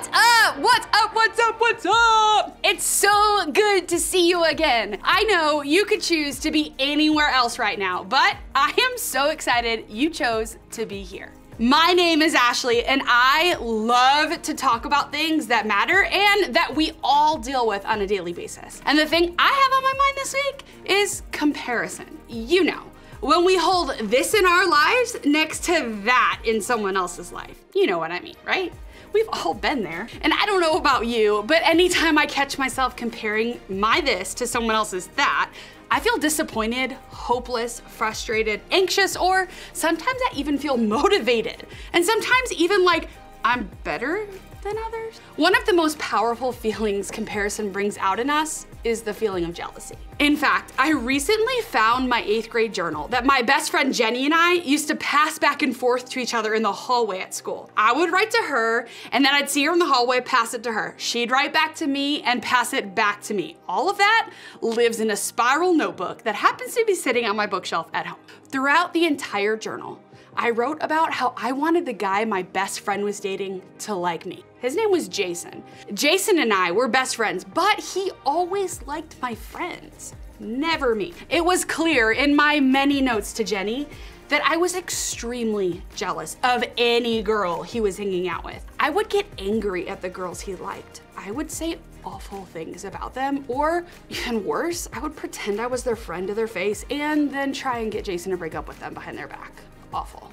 What's up? What's up? What's up? What's up? It's so good to see you again. I know you could choose to be anywhere else right now, but I am so excited you chose to be here. My name is Ashley, and I love to talk about things that matter and that we all deal with on a daily basis. And the thing I have on my mind this week is comparison. You know, when we hold this in our lives next to that in someone else's life. You know what I mean, right? We've all been there. And I don't know about you, but anytime I catch myself comparing my this to someone else's that, I feel disappointed, hopeless, frustrated, anxious, or sometimes I even feel motivated. And sometimes even like I'm better than others. One of the most powerful feelings comparison brings out in us is the feeling of jealousy. In fact, I recently found my 8th grade journal that my best friend Jenny and I used to pass back and forth to each other in the hallway at school. I would write to her, and then I'd see her in the hallway, pass it to her. She'd write back to me and pass it back to me. All of that lives in a spiral notebook that happens to be sitting on my bookshelf at home. Throughout the entire journal, I wrote about how I wanted the guy my best friend was dating to like me. His name was Jason. Jason and I were best friends, but he always liked my friends, never me. It was clear in my many notes to Jenny that I was extremely jealous of any girl he was hanging out with. I would get angry at the girls he liked. I would say awful things about them, or even worse, I would pretend I was their friend to their face and then try and get Jason to break up with them behind their back. Awful.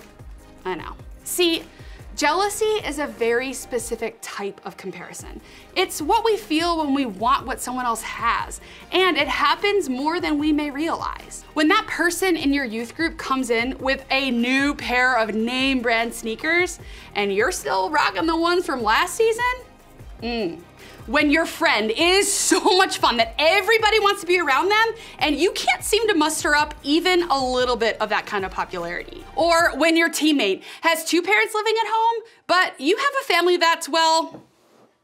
I know. See, jealousy is a very specific type of comparison. It's what we feel when we want what someone else has, and it happens more than we may realize. When that person in your youth group comes in with a new pair of name brand sneakers, and you're still rocking the ones from last season, when your friend is so much fun that everybody wants to be around them and you can't seem to muster up even a little bit of that kind of popularity. Or when your teammate has 2 parents living at home, but you have a family that's, well,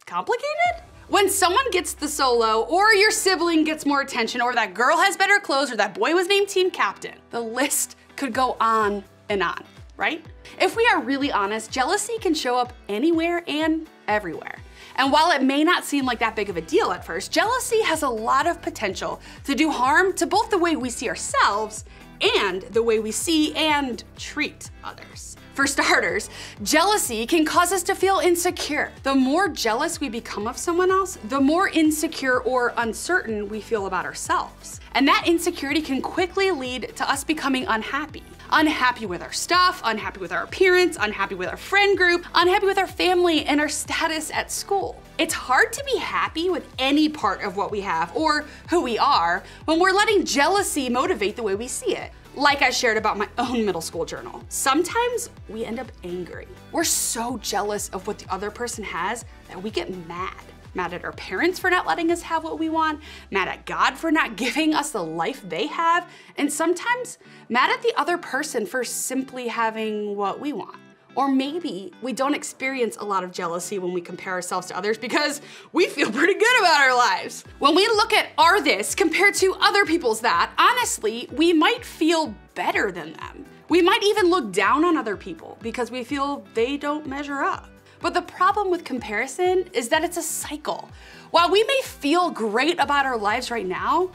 complicated? When someone gets the solo, or your sibling gets more attention, or that girl has better clothes, or that boy was named team captain, the list could go on and on, right? If we are really honest, jealousy can show up anywhere and everywhere. And while it may not seem like that big of a deal at first, jealousy has a lot of potential to do harm to both the way we see ourselves and the way we see and treat others. For starters, jealousy can cause us to feel insecure. The more jealous we become of someone else, the more insecure or uncertain we feel about ourselves. And that insecurity can quickly lead to us becoming unhappy. Unhappy with our stuff, unhappy with our appearance, unhappy with our friend group, unhappy with our family and our status at school. It's hard to be happy with any part of what we have or who we are when we're letting jealousy motivate the way we see it. Like I shared about my own middle school journal. Sometimes we end up angry. We're so jealous of what the other person has that we get mad. Mad at our parents for not letting us have what we want, mad at God for not giving us the life they have, and sometimes mad at the other person for simply having what we want. Or maybe we don't experience a lot of jealousy when we compare ourselves to others because we feel pretty good about our lives. When we look at our this compared to other people's that, honestly, we might feel better than them. We might even look down on other people because we feel they don't measure up. But the problem with comparison is that it's a cycle. While we may feel great about our lives right now,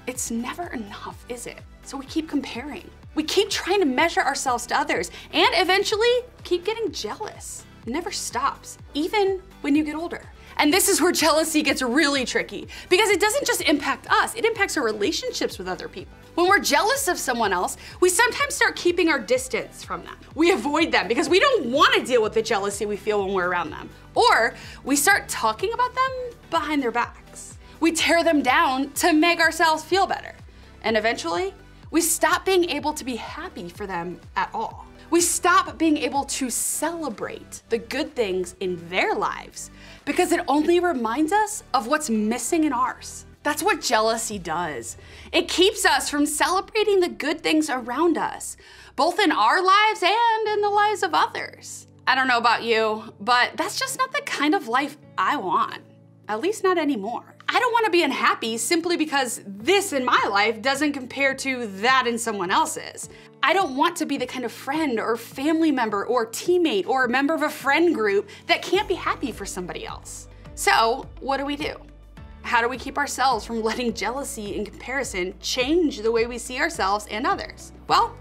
it's never enough, is it? So we keep comparing. We keep trying to measure ourselves to others and eventually keep getting jealous. It never stops, even when you get older. And this is where jealousy gets really tricky because it doesn't just impact us, it impacts our relationships with other people. When we're jealous of someone else, we sometimes start keeping our distance from them. We avoid them because we don't want to deal with the jealousy we feel when we're around them. Or we start talking about them behind their backs. We tear them down to make ourselves feel better. And eventually, we stop being able to be happy for them at all. We stop being able to celebrate the good things in their lives because it only reminds us of what's missing in ours. That's what jealousy does. It keeps us from celebrating the good things around us, both in our lives and in the lives of others. I don't know about you, but that's just not the kind of life I want, at least not anymore. I don't want to be unhappy simply because this in my life doesn't compare to that in someone else's. I don't want to be the kind of friend or family member or teammate or a member of a friend group that can't be happy for somebody else. So what do? How do we keep ourselves from letting jealousy and comparison change the way we see ourselves and others? Well,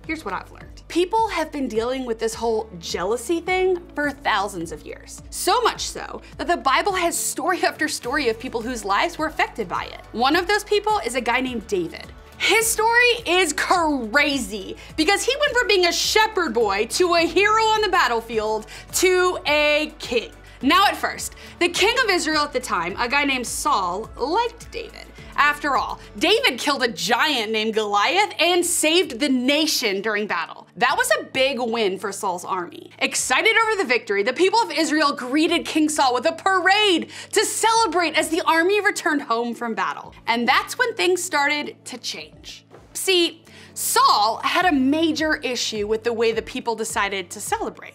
here's what I've learned. People have been dealing with this whole jealousy thing for thousands of years. So much so that the Bible has story after story of people whose lives were affected by it. One of those people is a guy named David. His story is crazy because he went from being a shepherd boy to a hero on the battlefield to a king. Now at first, the king of Israel at the time, a guy named Saul, liked David. After all, David killed a giant named Goliath and saved the nation during battle. That was a big win for Saul's army. Excited over the victory, the people of Israel greeted King Saul with a parade to celebrate as the army returned home from battle. And that's when things started to change. See, Saul had a major issue with the way the people decided to celebrate.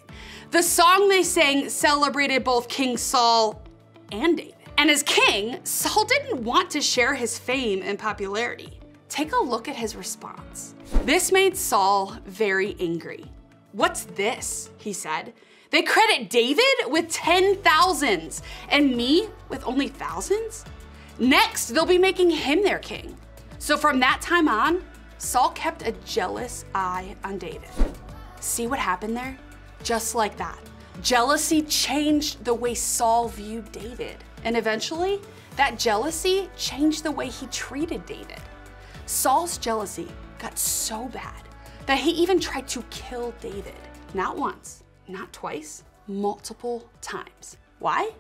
The song they sang celebrated both King Saul and David. And as king, Saul didn't want to share his fame and popularity. Take a look at his response. This made Saul very angry. "What's this?" he said. "They credit David with 10,000s and me with only thousands? Next, they'll be making him their king." So from that time on, Saul kept a jealous eye on David. See what happened there? Just like that. Jealousy changed the way Saul viewed David. And eventually, that jealousy changed the way he treated David. Saul's jealousy got so bad that he even tried to kill David. Not once, not twice, multiple times. Why?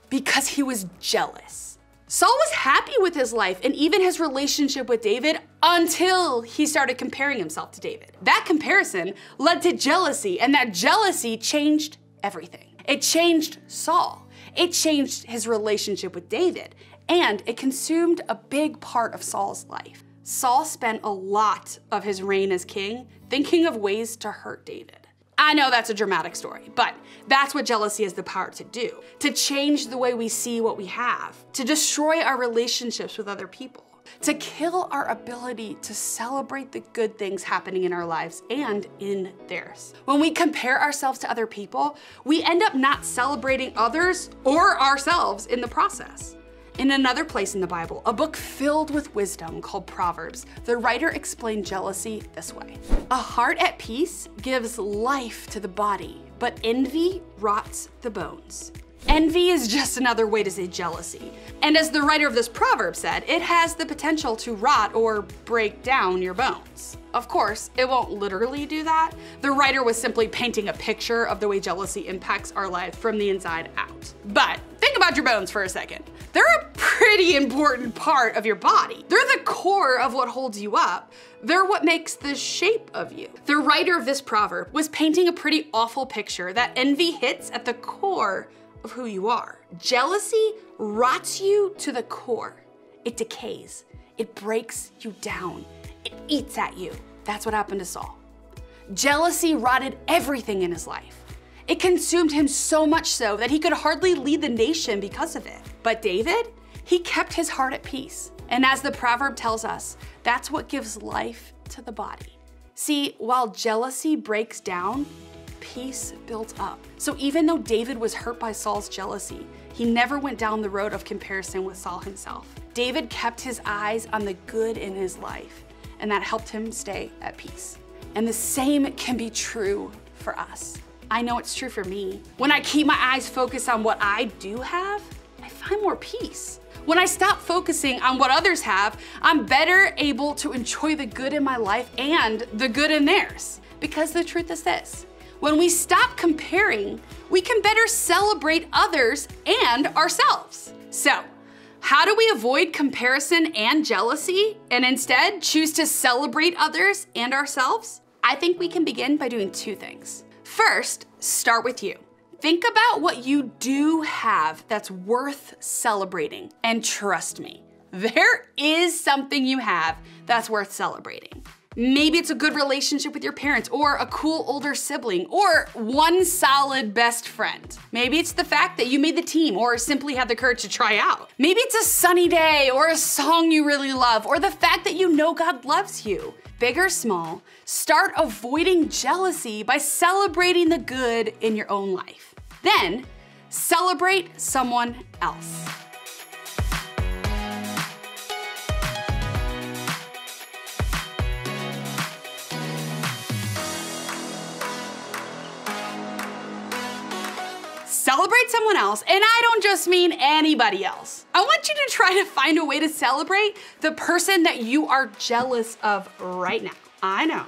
Because he was jealous. Saul was happy with his life and even his relationship with David until he started comparing himself to David. That comparison led to jealousy, and that jealousy changed everything. It changed Saul. It changed his relationship with David, and it consumed a big part of Saul's life. Saul spent a lot of his reign as king thinking of ways to hurt David. I know that's a dramatic story, but that's what jealousy has the power to do, to change the way we see what we have, to destroy our relationships with other people, to kill our ability to celebrate the good things happening in our lives and in theirs. When we compare ourselves to other people, we end up not celebrating others or ourselves in the process. In another place in the Bible, a book filled with wisdom called Proverbs, the writer explained jealousy this way. "A heart at peace gives life to the body, but envy rots the bones." Envy is just another way to say jealousy. And as the writer of this proverb said, it has the potential to rot or break down your bones. Of course, it won't literally do that. The writer was simply painting a picture of the way jealousy impacts our life from the inside out. But think about your bones for a second. They're a pretty important part of your body. They're the core of what holds you up. They're what makes the shape of you. The writer of this proverb was painting a pretty awful picture that envy hits at the core of who you are. Jealousy rots you to the core. It decays. It breaks you down. It eats at you. That's what happened to Saul. Jealousy rotted everything in his life. It consumed him so much so that he could hardly lead the nation because of it. But David, he kept his heart at peace. And as the proverb tells us, that's what gives life to the body. See, while jealousy breaks down, peace built up. So even though David was hurt by Saul's jealousy, he never went down the road of comparison with Saul himself. David kept his eyes on the good in his life, and that helped him stay at peace. And the same can be true for us. I know it's true for me. When I keep my eyes focused on what I do have, I find more peace. When I stop focusing on what others have, I'm better able to enjoy the good in my life and the good in theirs. Because the truth is this: when we stop comparing, we can better celebrate others and ourselves. So, how do we avoid comparison and jealousy and instead choose to celebrate others and ourselves? I think we can begin by doing two things. First, start with you. Think about what you do have that's worth celebrating, and trust me, there is something you have that's worth celebrating. Maybe it's a good relationship with your parents, or a cool older sibling, or one solid best friend. Maybe it's the fact that you made the team, or simply had the courage to try out. Maybe it's a sunny day, or a song you really love, or the fact that you know God loves you. Big or small, start avoiding jealousy by celebrating the good in your own life. Then, celebrate someone else. Celebrate someone else, and I don't just mean anybody else. I want you to try to find a way to celebrate the person that you are jealous of right now. I know,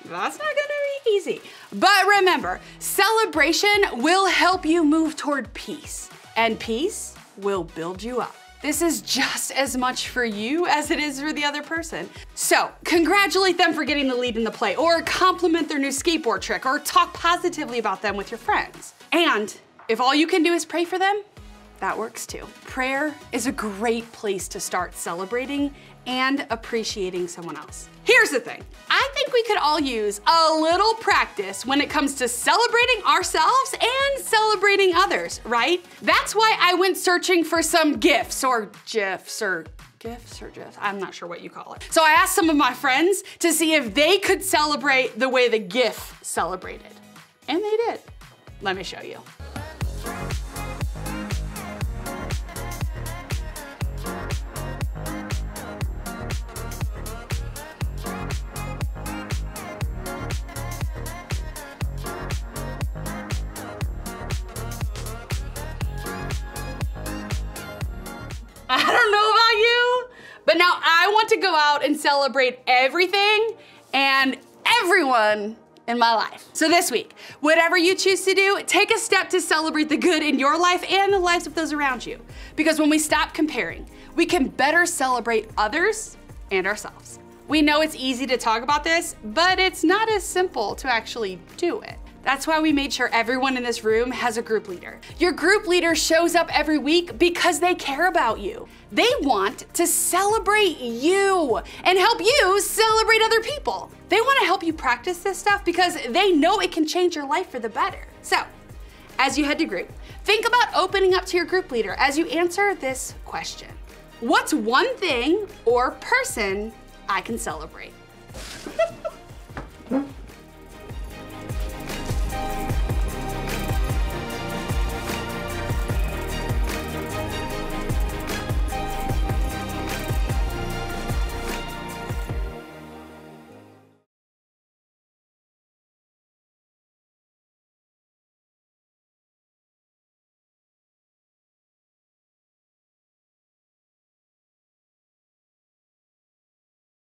that's not gonna be easy. But remember, celebration will help you move toward peace, and peace will build you up. This is just as much for you as it is for the other person. So congratulate them for getting the lead in the play, or compliment their new skateboard trick, or talk positively about them with your friends. And if all you can do is pray for them, that works too. Prayer is a great place to start celebrating and appreciating someone else. Here's the thing, I think we could all use a little practice when it comes to celebrating ourselves and celebrating others, right? That's why I went searching for some GIFs or GIFs or GIFs or GIFs, I'm not sure what you call it. So I asked some of my friends to see if they could celebrate the way the GIF celebrated. And they did. Let me show you. I don't know about you, but now I want to go out and celebrate everything and everyone in my life. So this week, whatever you choose to do, take a step to celebrate the good in your life and the lives of those around you. Because when we stop comparing, we can better celebrate others and ourselves. We know it's easy to talk about this, but it's not as simple to actually do it. That's why we made sure everyone in this room has a group leader. Your group leader shows up every week because they care about you. They want to celebrate you and help you celebrate other people. They want to help you practice this stuff because they know it can change your life for the better. So, as you head to group, think about opening up to your group leader as you answer this question. What's one thing or person I can celebrate?